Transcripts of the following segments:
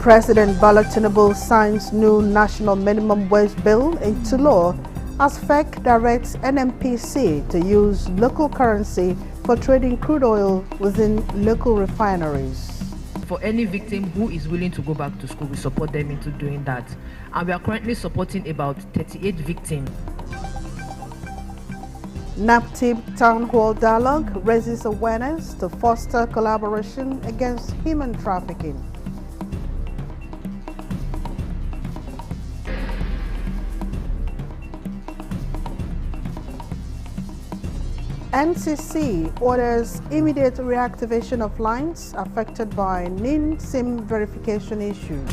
President Bola Tinubu signs new national minimum wage bill into law as FEC directs NNPC to use local currency for trading crude oil within local refineries. For any victim who is willing to go back to school, we support them into doing that. And we are currently supporting about 38 victims. NAPTIP Town Hall Dialogue raises awareness to foster collaboration against human trafficking. NCC orders immediate reactivation of lines affected by NIN SIM verification issues.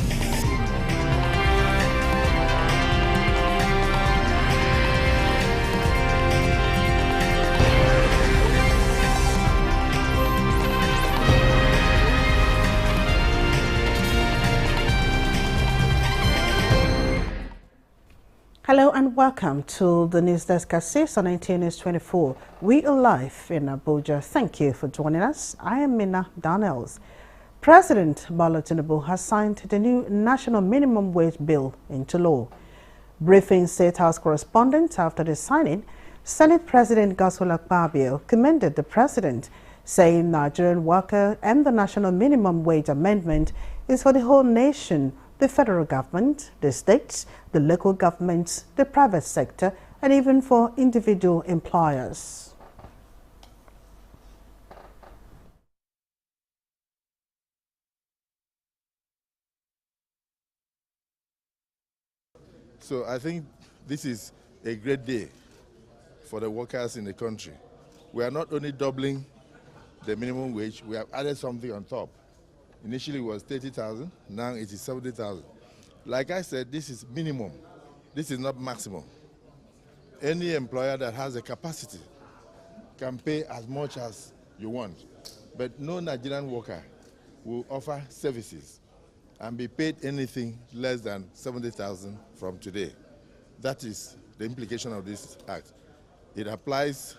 Hello and welcome to the News Desk at 6 on Nta News24. We are live in Abuja. Thank you for joining us. I am Nta News. President Bola Tinubu has signed the new national minimum wage bill into law. Briefing State House correspondent after the signing, Senate President Godswill Akpabio commended the president, saying Nigerian worker and the national minimum wage amendment is for the whole nation, the federal government, the states, the local governments, the private sector, and even for individual employers. So I think this is a great day for the workers in the country. We are not only doubling the minimum wage, we have added something on top. Initially it was 30,000, now it is 70,000. Like I said, this is minimum. This is not maximum. Any employer that has a capacity can pay as much as you want, but no Nigerian worker will offer services and be paid anything less than 70,000 from today. That is the implication of this act. It applies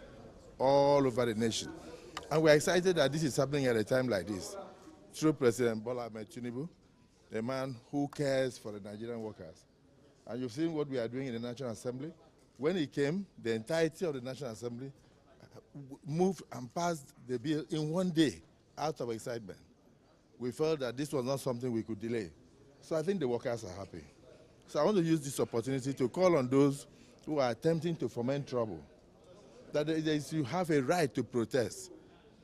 all over the nation. And we're excited that this is happening at a time like this, through President Bola Tinubu, a man who cares for the Nigerian workers. And you've seen what we are doing in the National Assembly. When he came, the entirety of the National Assembly moved and passed the bill in one day out of excitement. We felt that this was not something we could delay. So I think the workers are happy. So I want to use this opportunity to call on those who are attempting to foment trouble, that you have a right to protest.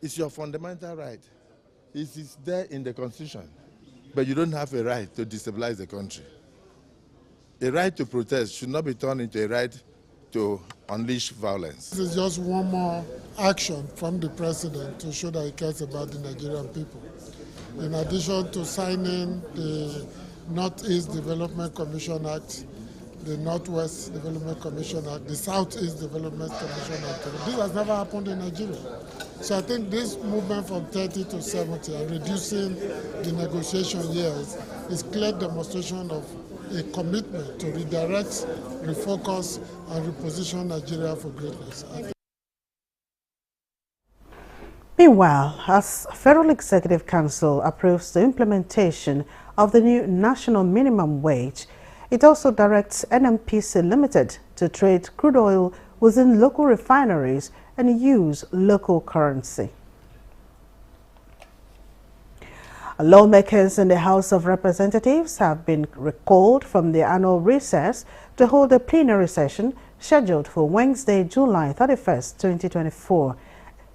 It's your fundamental right. It is there in the Constitution, but you don't have a right to destabilize the country. A right to protest should not be turned into a right to unleash violence. This is just one more action from the president to show that he cares about the Nigerian people. In addition to signing the Northeast Development Commission Act, the Northwest Development Commission Act, the Southeast Development Commission Act, this has never happened in Nigeria. So I think this movement from 30 to 70 and reducing the negotiation years is clear demonstration of a commitment to redirect, refocus, and reposition Nigeria for greatness. Meanwhile, as Federal Executive Council approves the implementation of the new national minimum wage, it also directs NNPC Limited to trade crude oil within local refineries and use local currency. Lawmakers in the House of Representatives have been recalled from their annual recess to hold a plenary session scheduled for Wednesday, July 31st, 2024.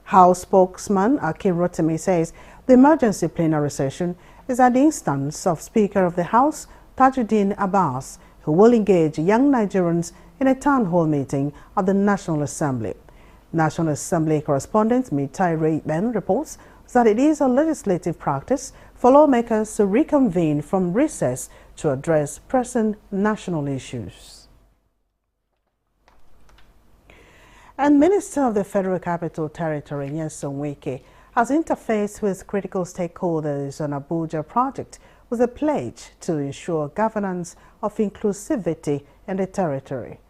House spokesman Akin Rotimi says the emergency plenary session is at the instance of Speaker of the House, Tajuddin Abbas, who will engage young Nigerians in a town hall meeting at the National Assembly. National Assembly correspondent Nta reports that it is a legislative practice for lawmakers to reconvene from recess to address pressing national issues. And Minister of the Federal Capital Territory, Nyesom Wike, has interfaced with critical stakeholders on Abuja project with a pledge to ensure governance of inclusivity in the territory.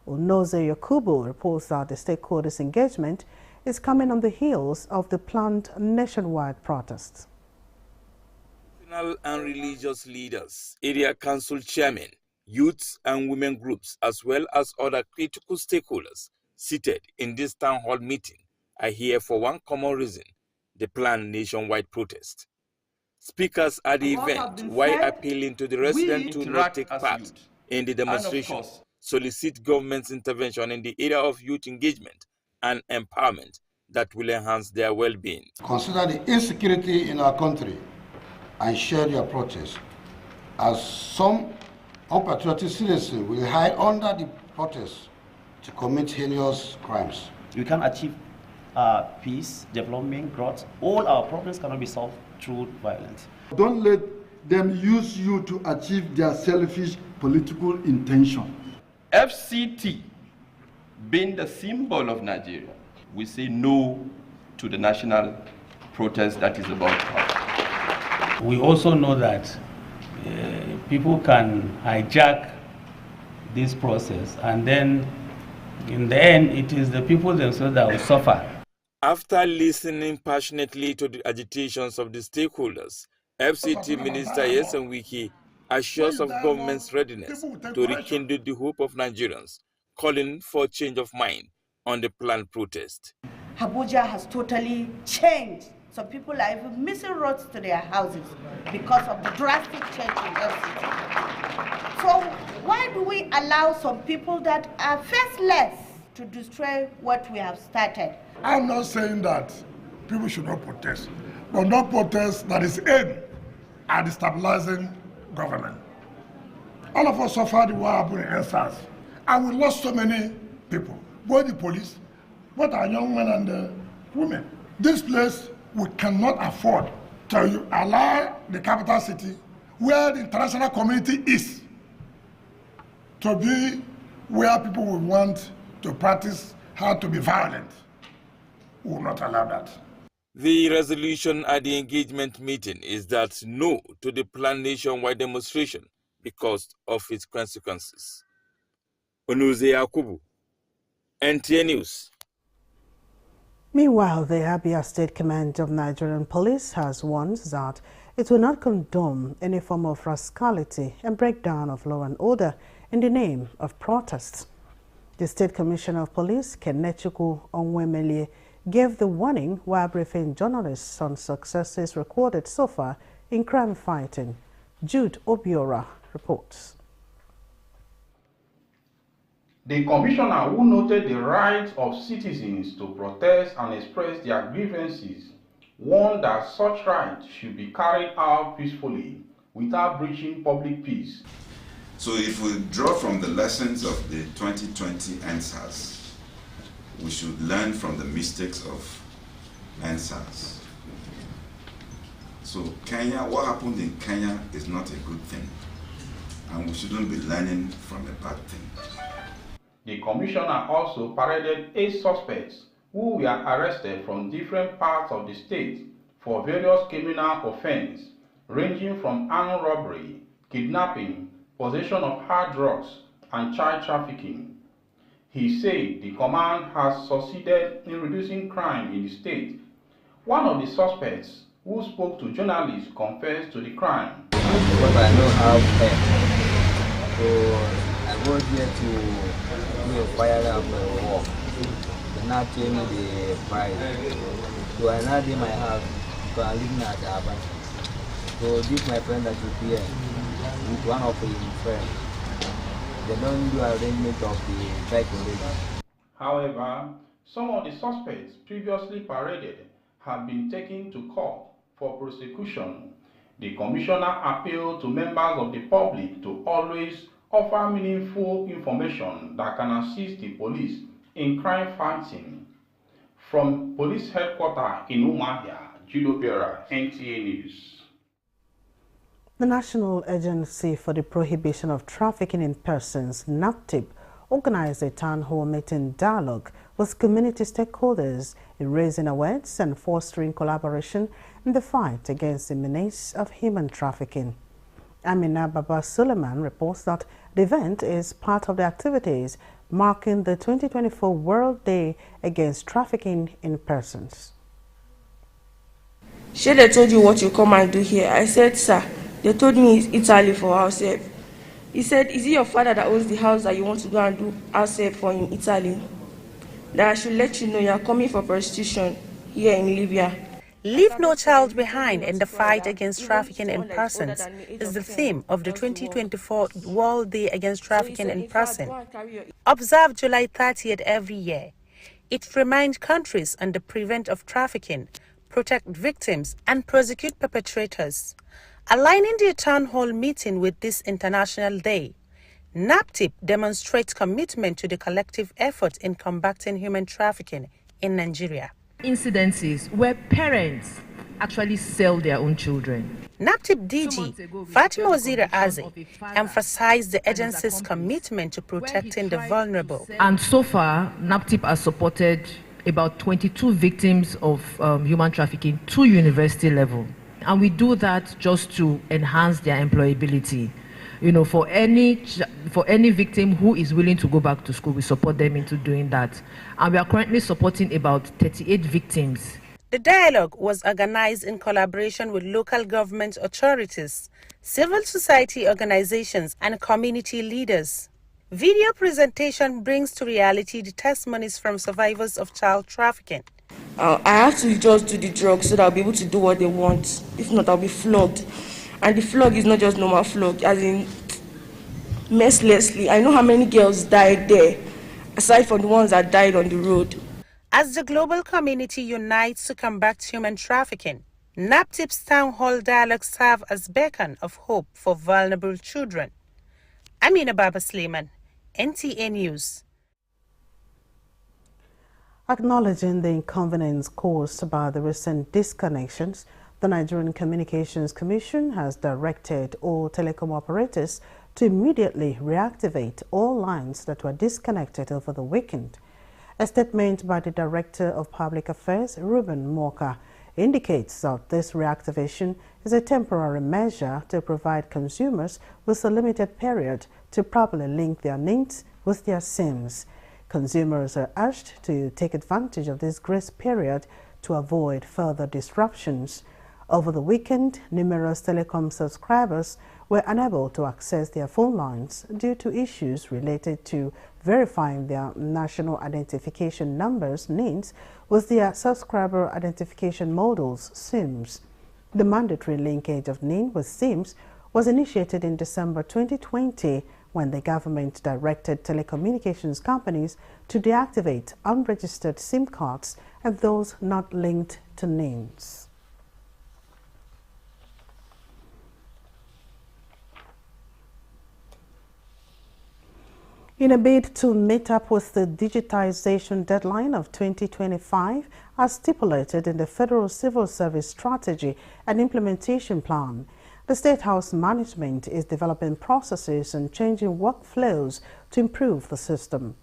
Unoze Yakubu reports that the stakeholders' engagement is coming on the heels of the planned nationwide protests. National and religious leaders, area council chairmen, youths and women groups, as well as other critical stakeholders seated in this town hall meeting are here for one common reason: the planned nationwide protest. Speakers at the event, while appealing to the residents to not take part in the demonstration, solicit government's intervention in the area of youth engagement and empowerment that will enhance their well-being. Consider the insecurity in our country and share your protest, as some unpatriotic citizens will hide under the protest to commit heinous crimes. We can achieve peace, development, growth. All our problems cannot be solved through violence. Don't let them use you to achieve their selfish political intention. FCT, being the symbol of Nigeria, we say no to the national protest that is about to happen. We also know that people can hijack this process, and then in the end, it is the people themselves that will suffer. After listening passionately to the agitations of the stakeholders, FCT Minister Yesen Wiki assures of government's readiness to rekindle the hope of Nigerians, calling for change of mind on the planned protest. Abuja has totally changed. Some people are even missing roads to their houses because of the drastic change in FCT. So why do we allow some people that are faceless to destroy what we have started? I'm not saying that people should not protest, but not protest that is aimed at destabilizing government. All of us suffered what happened in NSAS, and we lost so many people, both the police, both our young men and the women. This place, we cannot afford to allow the capital city, where the international community is, to be where people will want to practice how to be violent. We will not allow that. The resolution at the engagement meeting is that no to the planned nationwide demonstration because of its consequences. Onuze Yakubu, Nta News. Meanwhile, the Abia State Command of Nigerian Police has warned that it will not condone any form of rascality and breakdown of law and order in the name of protests. The State Commissioner of Police, Kennechuku Onwemelie, gave the warning while briefing journalists on successes recorded so far in crime fighting. Jude Obiora reports. The commissioner, who noted the right of citizens to protest and express their grievances, warned that such rights should be carried out peacefully without breaching public peace. So if we draw from the lessons of the 2020 NSAS, we should learn from the mistakes of NSAS. So Kenya, what happened in Kenya is not a good thing, and we shouldn't be learning from a bad thing. The commissioner also paraded 8 suspects who were arrested from different parts of the state for various criminal offenses, ranging from armed robbery, kidnapping, possession of hard drugs, and child trafficking. He said the command has succeeded in reducing crime in the state. One of the suspects who spoke to journalists confessed to the crime. Because I know how so I go here to do a fire up walk. They now tell me the price. So I now in my house because I'm living at the Abba. So this my friend that is here with one of his friends. They don't do arrangement of the bike already. However, some of the suspects previously paraded have been taken to court for prosecution. The commissioner appealed to members of the public to always offer meaningful information that can assist the police in crime fighting. From police headquarters in Umuahia, Judo Bera, NTA News. The National Agency for the Prohibition of Trafficking in Persons, NAPTIP, organized a town hall meeting dialogue with community stakeholders in raising awareness and fostering collaboration in the fight against the menace of human trafficking. Amina Baba Suleiman reports that the event is part of the activities marking the 2024 World Day Against Trafficking in Persons. Sure, they told you what you come and do here. I said, sir, they told me it's Italy for house help. He said, is it your father that owns the house that you want to go and do house help for in Italy? That I should let you know you are coming for prostitution here in Libya. Leave no child behind in the fight against trafficking in persons is the theme of the 2024 World Day Against Trafficking in Persons, observed July 30th every year. It reminds countries on the prevent of trafficking, protect victims, and prosecute perpetrators. Aligning the town hall meeting with this International Day, NAPTIP demonstrates commitment to the collective effort in combating human trafficking in Nigeria. Incidences where parents actually sell their own children. NAPTIP DG Fatima Waziri Aze emphasized the agency's commitment to protecting the vulnerable. And so far, NAPTIP has supported about 22 victims of human trafficking to university level. And we do that just to enhance their employability. You know, for any victim who is willing to go back to school, we support them into doing that. And we are currently supporting about 38 victims. The dialogue was organized in collaboration with local government authorities, civil society organizations, and community leaders. Video presentation brings to reality the testimonies from survivors of child trafficking. I have to just do the drugs so that I'll be able to do what they want. If not, I'll be flogged. And the flog is not just normal flog, as in mercilessly. I know how many girls died there, aside from the ones that died on the road. As the global community unites to combat human trafficking, NAPTIP's Town Hall dialogue serve as beacon of hope for vulnerable children. Amina Baba Sleeman, NTA News. Acknowledging the inconvenience caused by the recent disconnections, the Nigerian Communications Commission has directed all telecom operators to immediately reactivate all lines that were disconnected over the weekend. A statement by the Director of Public Affairs, Ruben Moka, indicates that this reactivation is a temporary measure to provide consumers with a limited period to properly link their NINs with their SIMs. Consumers are urged to take advantage of this grace period to avoid further disruptions. Over the weekend, numerous telecom subscribers were unable to access their phone lines due to issues related to verifying their national identification numbers NINs with their subscriber identification modules SIMs. The mandatory linkage of NIN with SIMs was initiated in December 2020 when the government directed telecommunications companies to deactivate unregistered SIM cards and those not linked to NINs. In a bid to meet up with the digitization deadline of 2025, as stipulated in the Federal Civil Service Strategy and Implementation Plan, the State House management is developing processes and changing workflows to improve the system.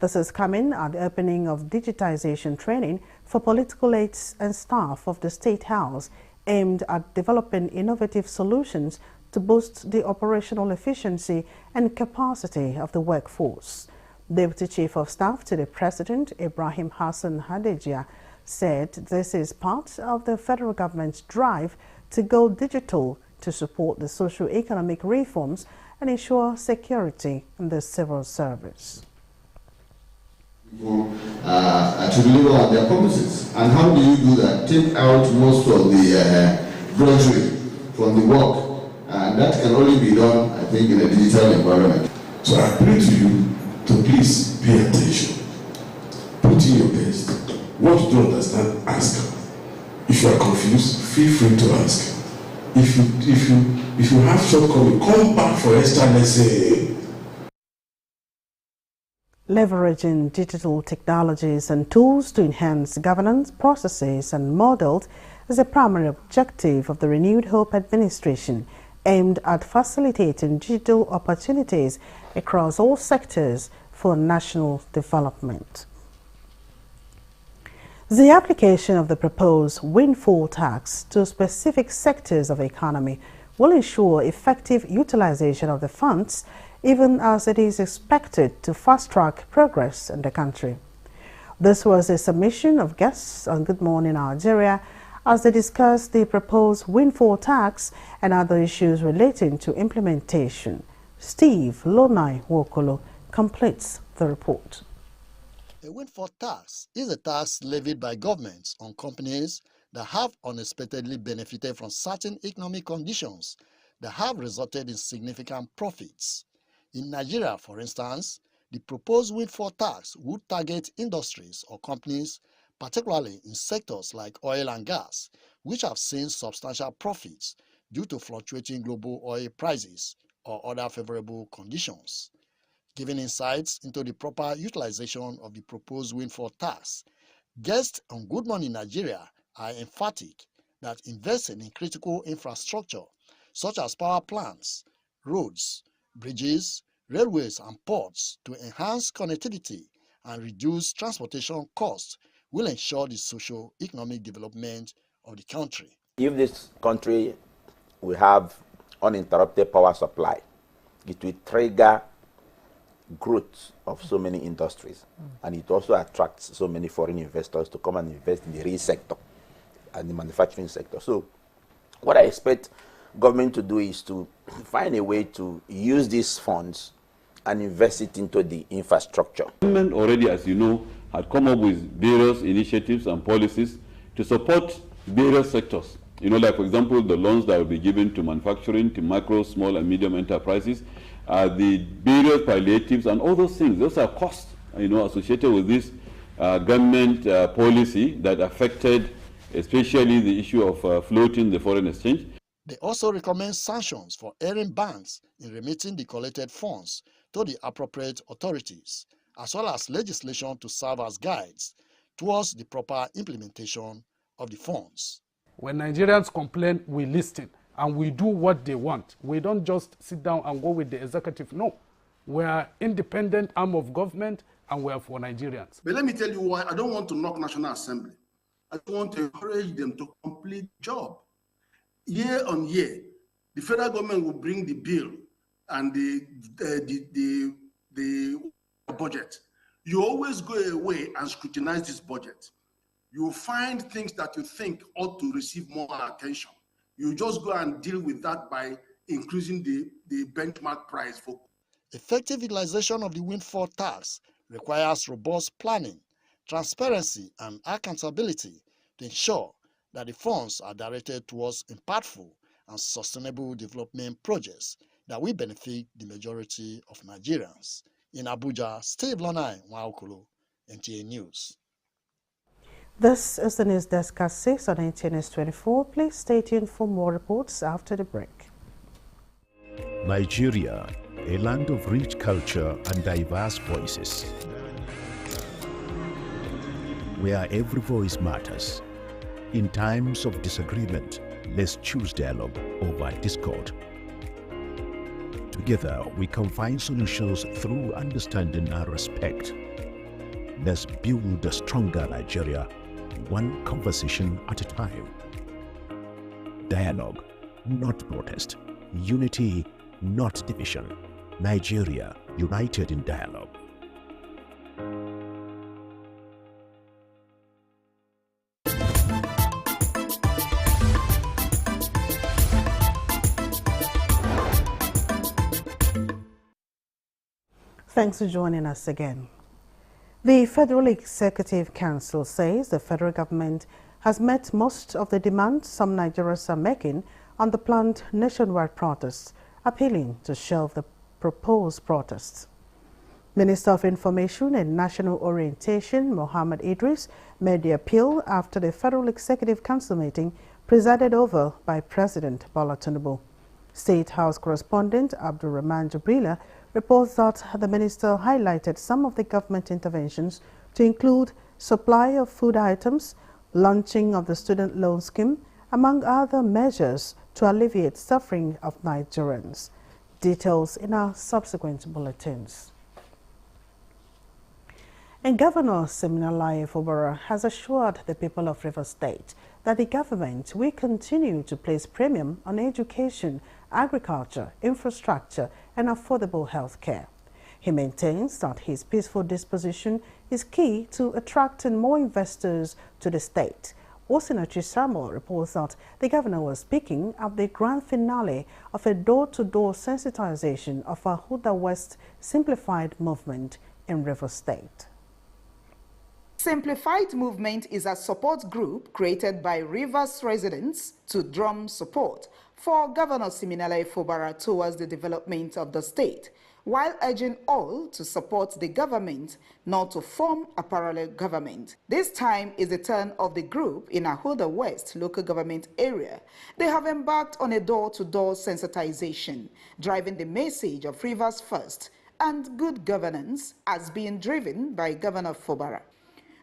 This is coming at the opening of digitization training for political aides and staff of the State House, aimed at developing innovative solutions to boost the operational efficiency and capacity of the workforce. Deputy Chief of Staff to the President, Ibrahim Hassan Hadejia, said this is part of the federal government's drive to go digital to support the socio-economic reforms and ensure security in the civil service. To deliver on their promises. And how do you do that? Take out most of the drudgery from the work. And that can only be done, I think, in a digital environment. So I appeal to you to please pay attention. Put in your best. What you don't understand, ask. If you are confused, feel free to ask. If you have shortcoming, come back for extra lesson. Leveraging digital technologies and tools to enhance governance processes and models is a primary objective of the Renewed Hope administration, aimed at facilitating digital opportunities across all sectors for national development. The application of the proposed windfall tax to specific sectors of the economy will ensure effective utilization of the funds, even as it is expected to fast-track progress in the country. This was a submission of guests on Good Morning Nigeria as they discuss the proposed windfall tax and other issues relating to implementation. Steve Lonai Wokolo completes the report. A windfall tax is a tax levied by governments on companies that have unexpectedly benefited from certain economic conditions that have resulted in significant profits. In Nigeria, for instance, the proposed windfall tax would target industries or companies, particularly in sectors like oil and gas, which have seen substantial profits due to fluctuating global oil prices or other favorable conditions. Giving insights into the proper utilization of the proposed windfall tax, guests on Good Morning Nigeria are emphatic that investing in critical infrastructure such as power plants, roads, bridges, railways and ports to enhance connectivity and reduce transportation costs will ensure the socio-economic development of the country. If this country will have uninterrupted power supply, it will trigger growth of so many industries, and it also attracts so many foreign investors to come and invest in the real sector and the manufacturing sector. So what I expect government to do is to find a way to use these funds and invest it into the infrastructure. Government already, as you know, had come up with various initiatives and policies to support various sectors. You know, like for example, the loans that will be given to manufacturing, to micro, small and medium enterprises, the various palliatives and all those things. Those are costs, you know, associated with this government policy that affected especially the issue of floating the foreign exchange. They also recommend sanctions for erring banks in remitting the collected funds to the appropriate authorities, as well as legislation to serve as guides towards the proper implementation of the funds. When Nigerians complain, we listen and we do what they want. We don't just sit down and go with the executive. No, we are independent arm of government and we are for Nigerians. But let me tell you why I don't want to knock National Assembly. I want to encourage them to complete the job. Year on year, the federal government will bring the bill and the budget. You always go away and scrutinize this budget. You will find things that you think ought to receive more attention. You just go and deal with that by increasing the benchmark price for. Effective utilization of the windfall tax requires robust planning, transparency, and accountability to ensure that the funds are directed towards impactful and sustainable development projects that will benefit the majority of Nigerians. In Abuja, Steve Lonai Nwaokolo, Nta News. This is the news desk at 6 on Nta News24. Please stay tuned for more reports after the break. Nigeria, a land of rich culture and diverse voices, where every voice matters. In times of disagreement, let's choose dialogue over discord. Together, we can find solutions through understanding and respect. Let's build a stronger Nigeria, one conversation at a time. Dialogue, not protest. Unity, not division. Nigeria, united in dialogue. Thanks for joining us again. The Federal Executive Council says the federal government has met most of the demands some Nigerians are making on the planned nationwide protests, appealing to shelve the proposed protests. Minister of Information and National Orientation, Mohammed Idris, made the appeal after the Federal Executive Council meeting presided over by President Bola Tinubu. State House correspondent Abdul Rahman Jabrila reports that the minister highlighted some of the government interventions to include supply of food items, launching of the student loan scheme, among other measures to alleviate suffering of Nigerians. Details in our subsequent bulletins. And Governor Siminalayi Fubara has assured the people of Rivers State that the government will continue to place premium on education, agriculture, infrastructure, and affordable health care. He maintains that his peaceful disposition is key to attracting more investors to the state, Osinachi Samuel reports that the governor was speaking at the grand finale of a door-to-door sensitization of a Huda West simplified movement in Rivers State. Simplified Movement is a support group created by Rivers residents to drum support for Governor Siminalayi Fubara towards the development of the state, while urging all to support the government, not to form a parallel government. This time is the turn of the group in Huda West local government area. They have embarked on a door-to-door sensitization, driving the message of Rivers First and good governance as being driven by Governor Fubara.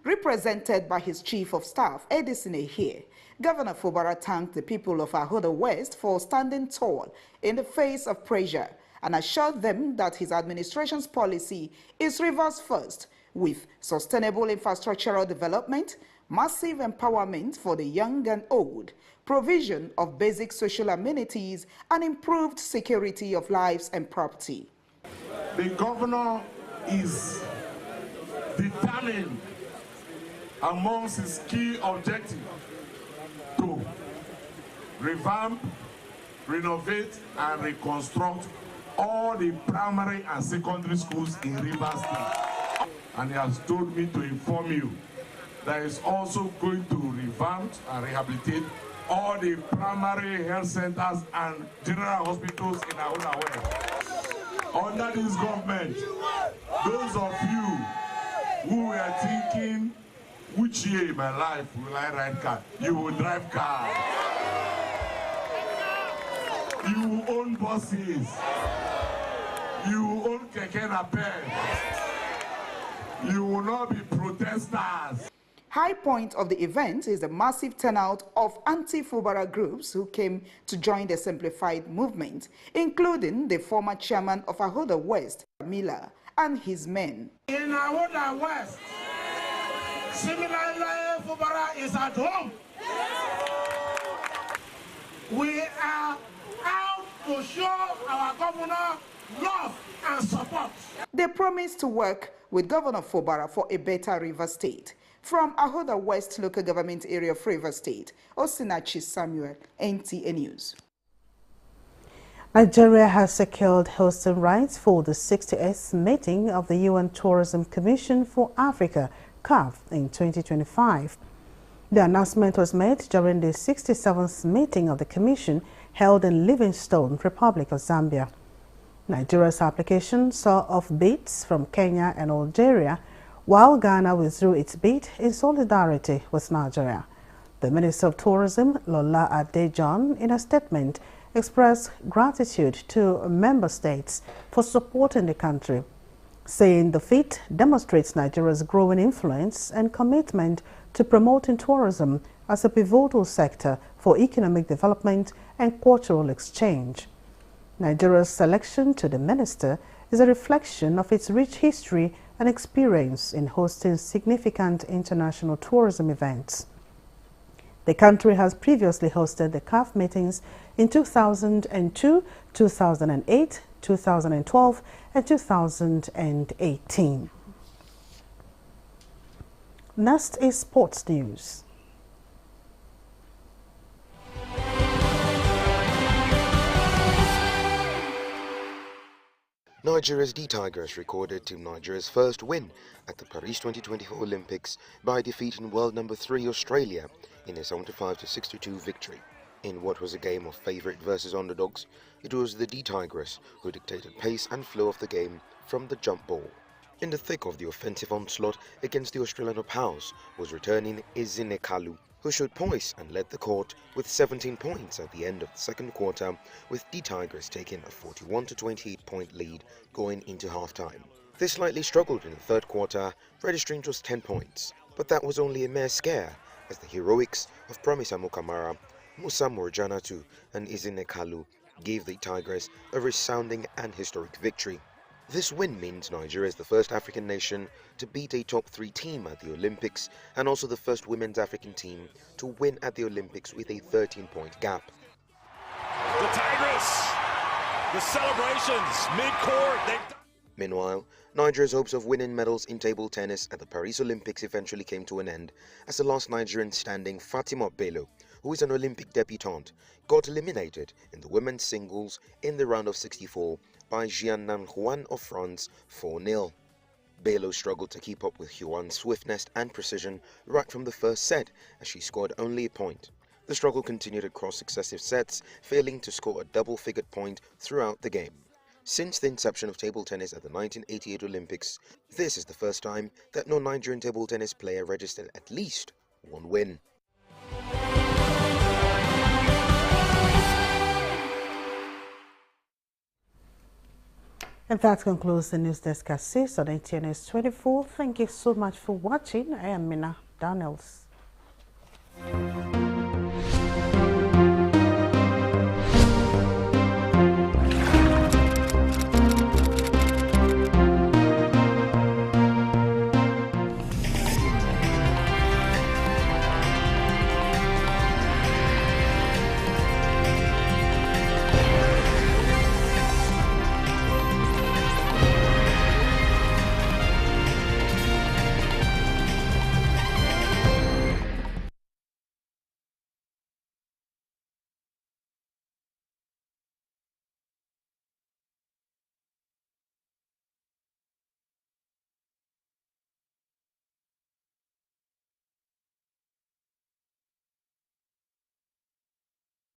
Represented by his Chief of Staff, Edison Ehie, Governor Fubara thanked the people of Huda West for standing tall in the face of pressure and assured them that his administration's policy is Rivers First, with sustainable infrastructural development, massive empowerment for the young and old, provision of basic social amenities, and improved security of lives and property. The governor is determined amongst his key objectives to revamp, renovate, and reconstruct all the primary and secondary schools in Rivers State. And he has told me to inform you that he's also going to revamp and rehabilitate all the primary health centers and general hospitals in Huda West. Under this government, those of you who were thinking, which year in my life will I ride car? You will drive car. You will own buses. You will own keke napep. You will not be protesters. High point of the event is the massive turnout of anti-Fubara groups who came to join the simplified movement, including the former chairman of Huda West, Miller, and his men. In Huda West, Siminalayi Fubara is at home. We are out to show our governor love and support. They promised to work with Governor Fubara for a better River State. From Huda West local government area of River State, Osinachi Samuel, Nta News. Nigeria has secured hosting rights for the 68th meeting of the UN Tourism Commission for Africa, CAF, in 2025. The announcement was made during the 67th meeting of the Commission held in Livingstone, Republic of Zambia. Nigeria's application saw off bids from Kenya and Algeria, while Ghana withdrew its bid in solidarity with Nigeria. The Minister of Tourism, Lola Adejon, in a statement, expressed gratitude to member states for supporting the country, saying the feat demonstrates Nigeria's growing influence and commitment to promoting tourism as a pivotal sector for economic development and cultural exchange. Nigeria's selection to the minister is a reflection of its rich history and experience in hosting significant international tourism events. The country has previously hosted the CAF meetings in 2002, 2008, 2012, and 2018. Next is sports news. Nigeria's D-Tigers recorded Team Nigeria's first win at the Paris 2024 Olympics by defeating world number 3 Australia in a 75-62 victory. In what was a game of favourite versus underdogs, it was the D-Tigers who dictated pace and flow of the game from the jump ball. In the thick of the offensive onslaught against the Australian uphouse was returning Nta News24, who showed poise and led the court with 17 points at the end of the second quarter, with D-Tigers taking a 41-28 point lead going into halftime. They slightly struggled in the third quarter, registering just 10 points, but that was only a mere scare as the heroics of Promise Amukamara, Musa Morjanatu and Nta News24 gave the Tigers a resounding and historic victory. This win means Nigeria is the first African nation to beat a top 3 team at the Olympics and also the first women's African team to win at the Olympics with a 13-point gap. The Tigers, the celebrations mid-court. Meanwhile, Nigeria's hopes of winning medals in table tennis at the Paris Olympics eventually came to an end as the last Nigerian standing, Fatima Bello, who is an Olympic debutante, got eliminated in the women's singles in the round of 64 by Jiannan Huan of France 4-0. Bello struggled to keep up with Huan's swiftness and precision right from the first set as she scored only a point. The struggle continued across successive sets, failing to score a double-figured point throughout the game. Since the inception of table tennis at the 1988 Olympics, this is the first time that no Nigerian table tennis player registered at least one win. And that concludes the news desk at 6 on Nta News24. Thank you so much for watching. I am Nta Daniels.